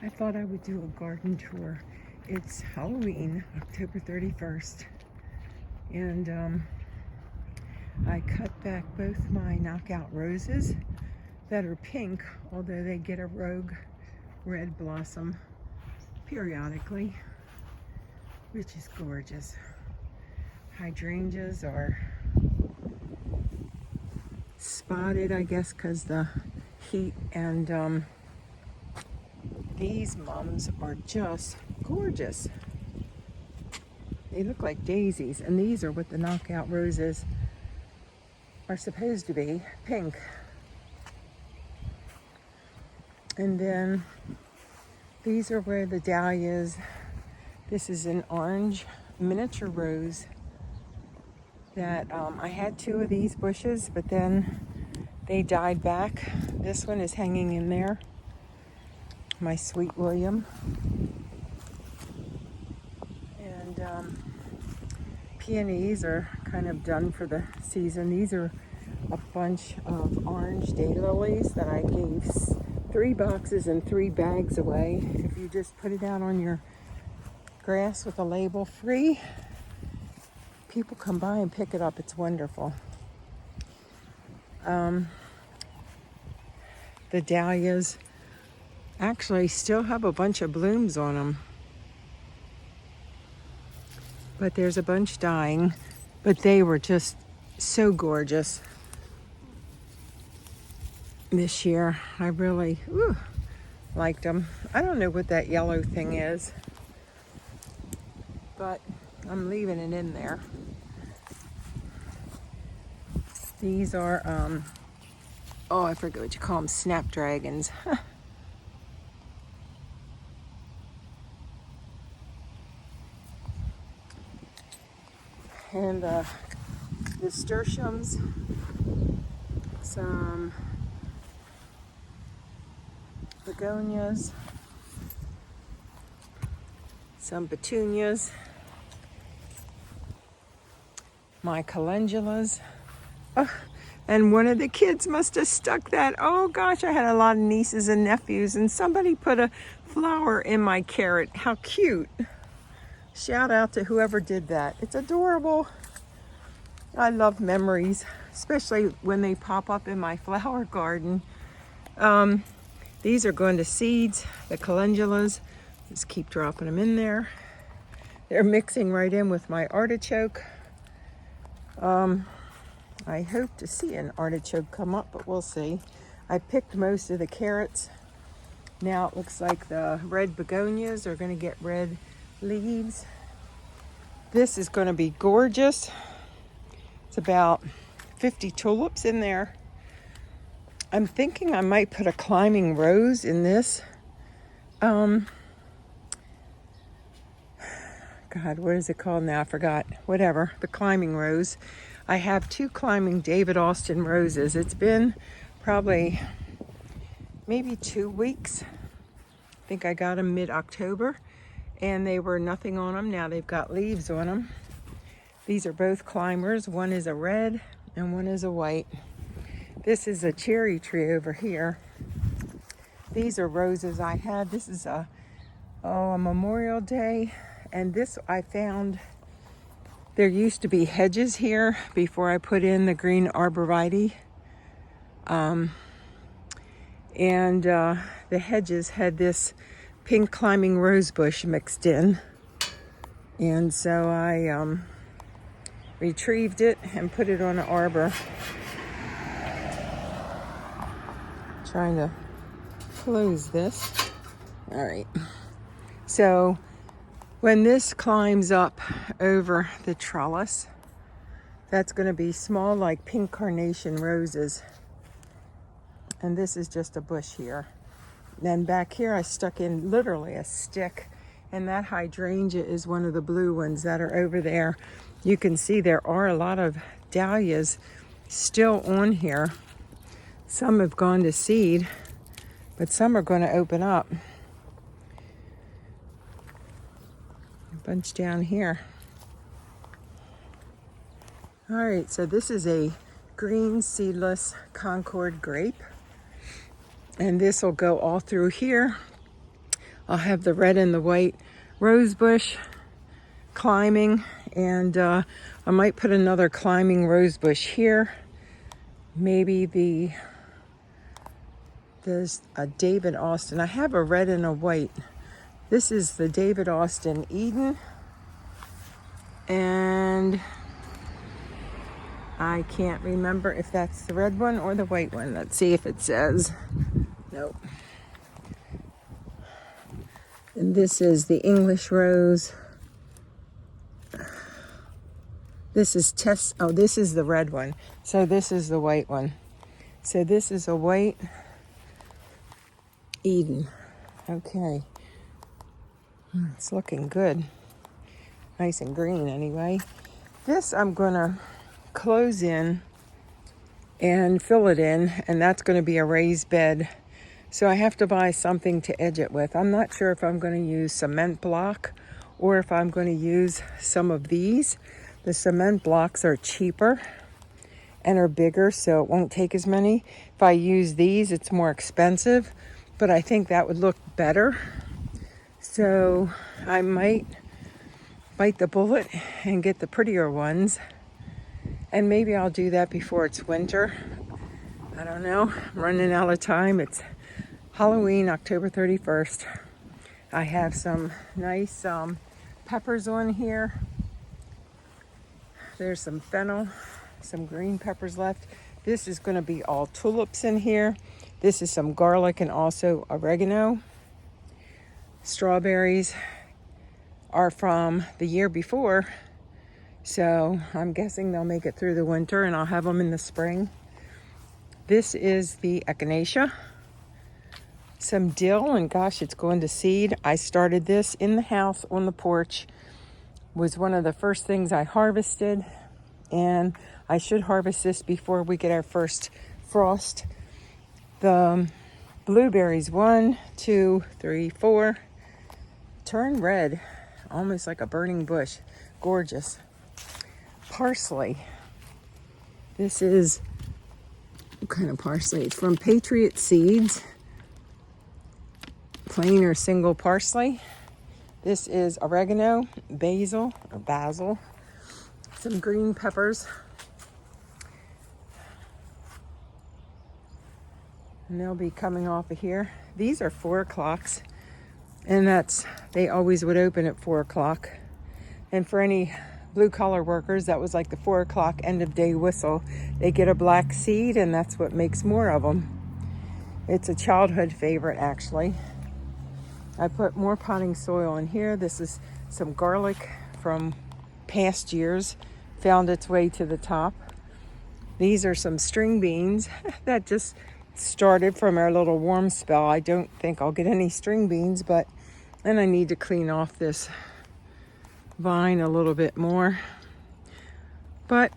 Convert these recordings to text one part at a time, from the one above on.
I thought I would do a garden tour. It's Halloween, October 31st, and I cut back both my knockout roses that are pink, although they get a rogue red blossom periodically, which is gorgeous. Hydrangeas are spotted, I guess, because the heat, and these mums are just gorgeous. They look like daisies, and these are what the knockout roses are supposed to be, pink. And then these are where the dahlias. This is an orange miniature rose that I had two of these bushes, but then they died back. This one is hanging in there, my Sweet William. And peonies are kind of done for the season. These are a bunch of orange daylilies that I gave 3 boxes and 3 bags away. If you just put it out on your grass with a label free, people come by and pick it up. It's wonderful. The dahlias actually still have a bunch of blooms on them, but there's a bunch dying, but they were just so gorgeous this year. I really liked them. I don't know what that yellow thing is, but I'm leaving it in there. These are, I forget what you call them, snapdragons. And nasturtiums, some begonias, some petunias, my calendulas. Oh, and one of the kids must have stuck that. Oh gosh, I had a lot of nieces and nephews, and somebody put a flower in my carrot. How cute. Shout out to whoever did that. It's adorable. I love memories, especially when they pop up in my flower garden. These are going to seeds, the calendulas. Just keep dropping them in there. They're mixing right in with my artichoke. I hope to see an artichoke come up, but we'll see. I picked most of the carrots. Now it looks like the red begonias are going to get red leaves. This is going to be gorgeous. It's about 50 tulips in there. I'm thinking I might put a climbing rose in this. God, what is it called now? I forgot. Whatever, the climbing rose. I have 2 climbing David Austin roses. It's been probably maybe 2 weeks. I think I got them mid-October, and they were nothing on them. Now they've got leaves on them. These are both climbers. One is a red and one is a white. This is a cherry tree over here. These are roses I had. This is a Memorial Day, and this I found. There used to be hedges here before I put in the green arborvitae. The hedges had this pink climbing rose bush mixed in. And so I retrieved it and put it on an arbor. Trying to close this. All right. So when this climbs up over the trellis, that's going to be small, like pink carnation roses. And this is just a bush here. Then back here I stuck in literally a stick, and that hydrangea is one of the blue ones that are over there. You can see there are a lot of dahlias still on here. Some have gone to seed, but some are going to open up. A bunch down here. All right, so this is a green seedless Concord grape, and this will go all through here. I'll have the red and the white rose bush climbing, and I might put another climbing rose bush here. Maybe there's a David Austin. I have a red and a white. This is the David Austin Eden, and I can't remember if that's the red one or the white one. Let's see if it says. Nope. And this is the English rose. This is this is the red one. So this is the white one. So this is a white Eden. Okay. It's looking good. Nice and green anyway. This I'm going to close in and fill it in, and that's going to be a raised bed. So I have to buy something to edge it with. I'm not sure if I'm going to use cement block or if I'm going to use some of these. The cement blocks are cheaper and are bigger, so it won't take as many. If I use these, it's more expensive, but I think that would look better. So I might bite the bullet and get the prettier ones. And maybe I'll do that before it's winter. I don't know. I'm running out of time. It's Halloween, October 31st. I have some nice peppers on here. There's some fennel, some green peppers left. This is going to be all tulips in here. This is some garlic and also oregano. Strawberries are from the year before, so I'm guessing they'll make it through the winter and I'll have them in the spring. This is the echinacea. Some dill, and gosh, it's going to seed. I started this in the house on the porch. Was one of the first things I harvested, and I should harvest this before we get our first frost. The blueberries, 1, 2, 3, 4, turn red, almost like a burning bush. Gorgeous. Parsley. This is, what kind of parsley? It's from Patriot Seeds. Plain or single parsley. This is oregano, basil, some green peppers. And they'll be coming off of here. These are 4 o'clocks. And they always would open at 4 o'clock. And for any blue collar workers, that was like the 4 o'clock end of day whistle. They get a black seed, and that's what makes more of them. It's a childhood favorite, actually. I put more potting soil in here. This is some garlic from past years. Found its way to the top. These are some string beans that just started from our little warm spell. I don't think I'll get any string beans, but then I need to clean off this vine a little bit more. But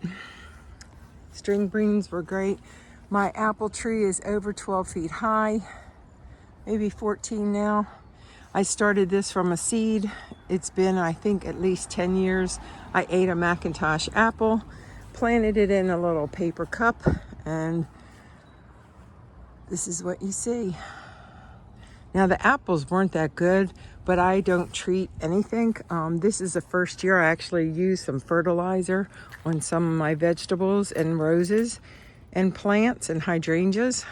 string beans were great. My apple tree is over 12 feet high, maybe 14 now. I started this from a seed. It's been, I think, at least 10 years. I ate a Macintosh apple, planted it in a little paper cup, and this is what you see. Now, the apples weren't that good, but I don't treat anything. This is the first year I actually used some fertilizer on some of my vegetables and roses and plants and hydrangeas.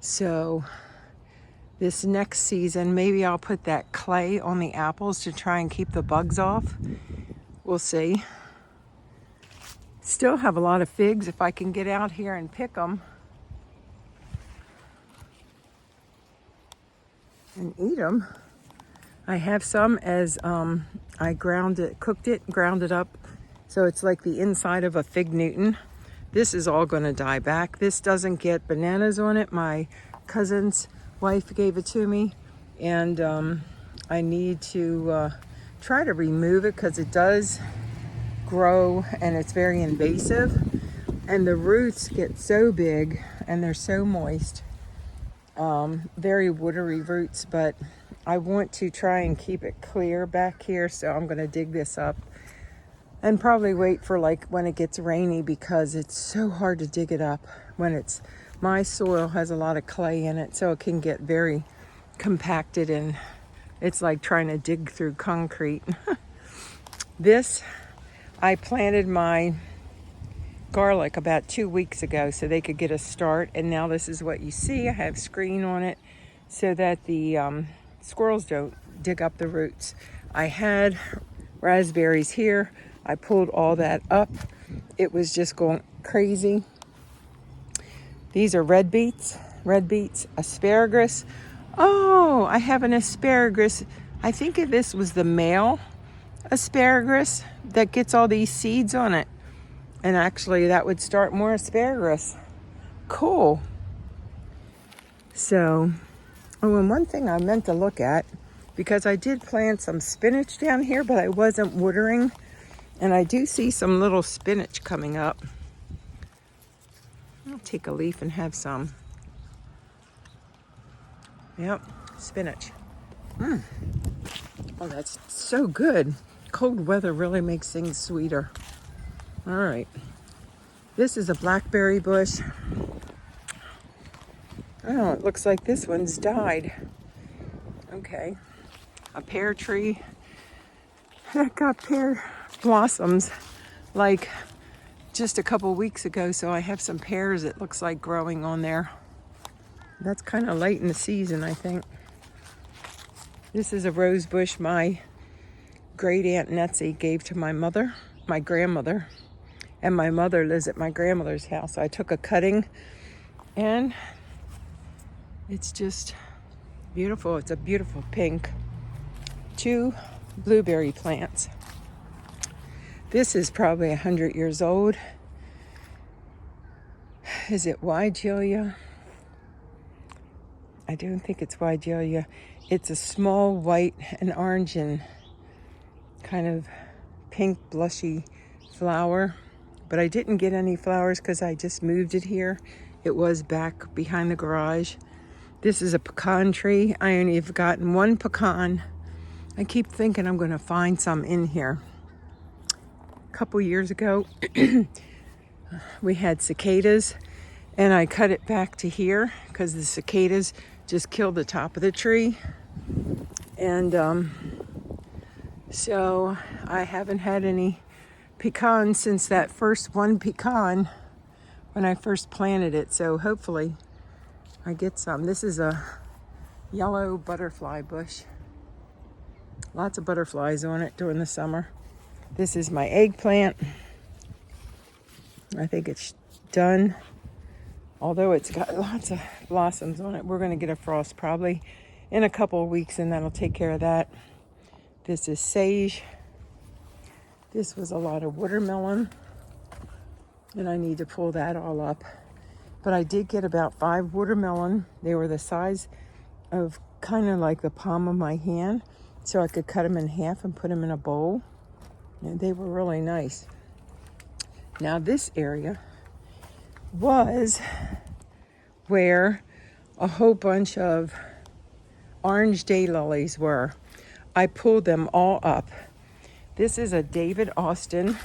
So this next season, maybe I'll put that clay on the apples to try and keep the bugs off. We'll see. Still have a lot of figs if I can get out here and pick them and eat them. I have some as I cooked it, ground it up, so it's like the inside of a fig Newton. This is all going to die back. This doesn't get bananas on it. My cousin's wife gave it to me, and I need to try to remove it because it does grow and it's very invasive, and the roots get so big and they're so moist. Very watery roots, but I want to try and keep it clear back here, so I'm going to dig this up and probably wait for like when it gets rainy, because it's so hard to dig it up when my soil has a lot of clay in it, so it can get very compacted, and it's like trying to dig through concrete. This, I planted my garlic about 2 weeks ago so they could get a start, and now this is what you see. I have screen on it so that the squirrels don't dig up the roots. I had raspberries here. I pulled all that up. It was just going crazy. These are red beets, asparagus. Oh, I have an asparagus. I think this was the male asparagus that gets all these seeds on it. And actually that would start more asparagus. Cool. So, oh, and one thing I meant to look at, because I did plant some spinach down here, but I wasn't watering. And I do see some little spinach coming up. I'll take a leaf and have some. Yep, spinach. Oh, that's so good. Cold weather really makes things sweeter. All right. This is a blackberry bush. Oh, it looks like this one's died. Okay. A pear tree that got pear blossoms like just a couple weeks ago, so I have some pears, it looks like, growing on there. That's kind of late in the season, I think. This is a rose bush my great aunt Netzie gave to my mother, my grandmother, and my mother lives at my grandmother's house. So I took a cutting, and it's just beautiful. It's a beautiful pink. 2 blueberry plants. This is probably 100 years old. Is it Weigelia? I don't think it's Weigelia. It's a small white and orange and kind of pink blushy flower. But I didn't get any flowers because I just moved it here. It was back behind the garage. This is a pecan tree. I only have gotten 1 pecan. I keep thinking I'm going to find some in here. A couple years ago, we had cicadas, and I cut it back to here because the cicadas just killed the top of the tree. And so I haven't had any pecans since that first 1 pecan when I first planted it. So hopefully I get some. This is a yellow butterfly bush. Lots of butterflies on it during the summer. This is my eggplant. I think it's done. Although it's got lots of blossoms on it. We're going to get a frost probably in a couple of weeks, and that'll take care of that. This is sage. This was a lot of watermelon, and I need to pull that all up. But I did get about 5 watermelon. They were the size of kind of like the palm of my hand, so I could cut them in half and put them in a bowl. And they were really nice. Now this area was where a whole bunch of orange daylilies were. I pulled them all up. This is a David Austin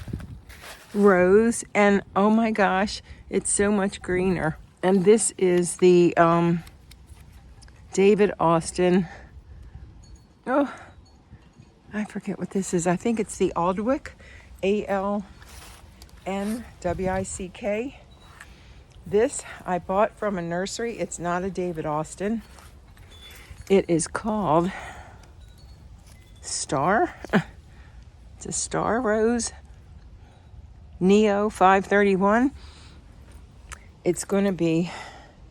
rose, and oh my gosh, it's so much greener. And this is the David Austin, oh, I forget what this is. I think it's the Aldwick, ALNWICK. This I bought from a nursery. It's not a David Austin. It is called Star. It's a star rose. Neo 531. It's going to be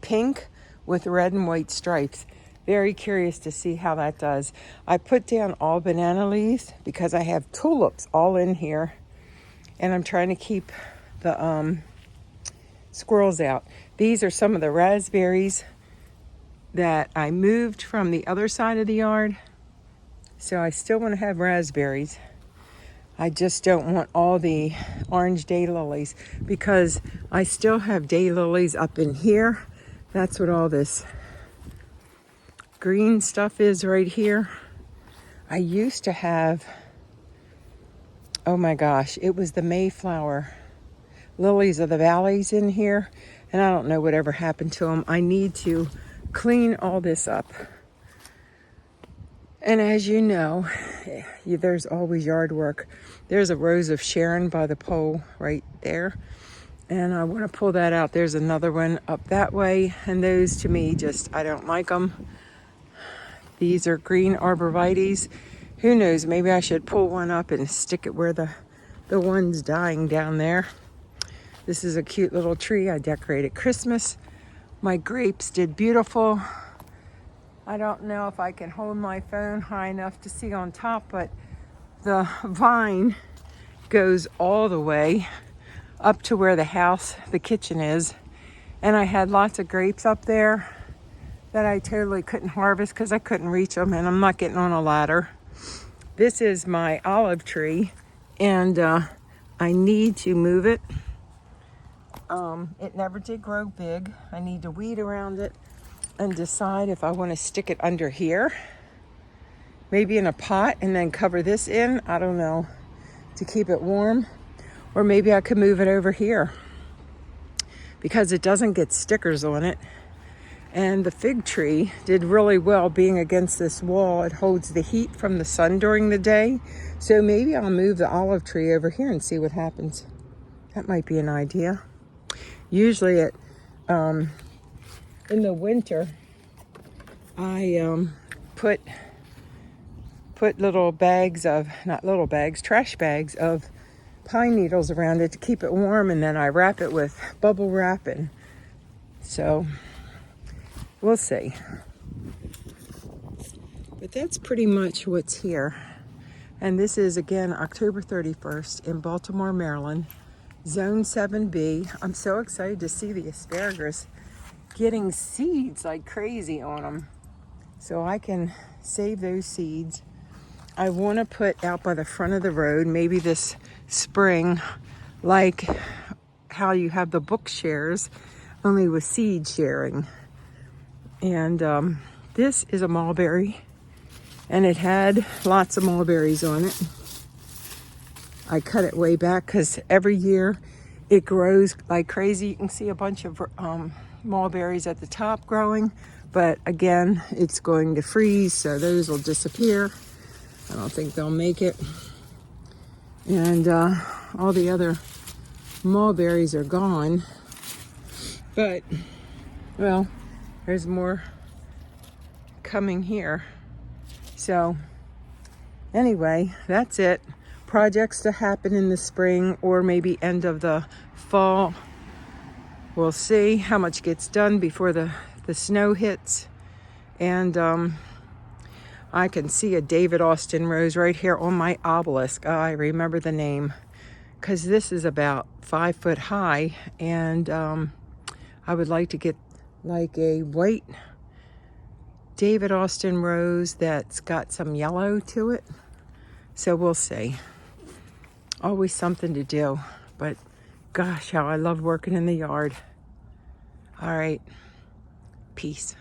pink with red and white stripes. Very curious to see how that does. I put down all banana leaves because I have tulips all in here, and I'm trying to keep the squirrels out. These are some of the raspberries that I moved from the other side of the yard, so I still want to have raspberries. I just don't want all the orange daylilies because I still have daylilies up in here. That's what all this green stuff is right here. I used to have, oh my gosh, it was the Mayflower lilies of the valleys in here, and I don't know whatever happened to them. I need to clean all this up. And as you know, there's always yard work. There's a rose of Sharon by the pole right there. And I want to pull that out. There's another one up that way. And those to me just, I don't like them. These are green arborvitaes. Who knows, maybe I should pull one up and stick it where the one's dying down there. This is a cute little tree I decorated Christmas. My grapes did beautiful. I don't know if I can hold my phone high enough to see on top, but the vine goes all the way up to where the kitchen is. And I had lots of grapes up there that I totally couldn't harvest because I couldn't reach them, and I'm not getting on a ladder. This is my olive tree, and I need to move it. It never did grow big. I need to weed around it and decide if I want to stick it under here, maybe in a pot, and then cover this in, I don't know, to keep it warm. Or maybe I could move it over here because it doesn't get stickers on it. And the fig tree did really well being against this wall. It holds the heat from the sun during the day. So maybe I'll move the olive tree over here and see what happens. That might be an idea. Usually in the winter, I put little bags of, not little bags, trash bags of pine needles around it to keep it warm, and then I wrap it with bubble wrap, and so we'll see. But that's pretty much what's here. And this is, again, October 31st in Baltimore, Maryland, Zone 7B. I'm so excited to see the asparagus getting seeds like crazy on them, so I can save those seeds. I want to put out by the front of the road, maybe this spring, like how you have the book shares, only with seed sharing. And this is a mulberry, and it had lots of mulberries on it. I cut it way back because every year it grows like crazy. You can see a bunch of mulberries at the top growing, but again, it's going to freeze, so those will disappear. I don't think they'll make it. And all the other mulberries are gone. But, well, there's more coming here. So, anyway, that's it. Projects to happen in the spring or maybe end of the fall. We'll see how much gets done before the snow hits. And I can see a David Austin rose right here on my obelisk. I remember the name because this is about 5 foot high, and I would like to get like a white David Austin rose that's got some yellow to it. So we'll see. Always something to do, but gosh, how I love working in the yard. All right, peace.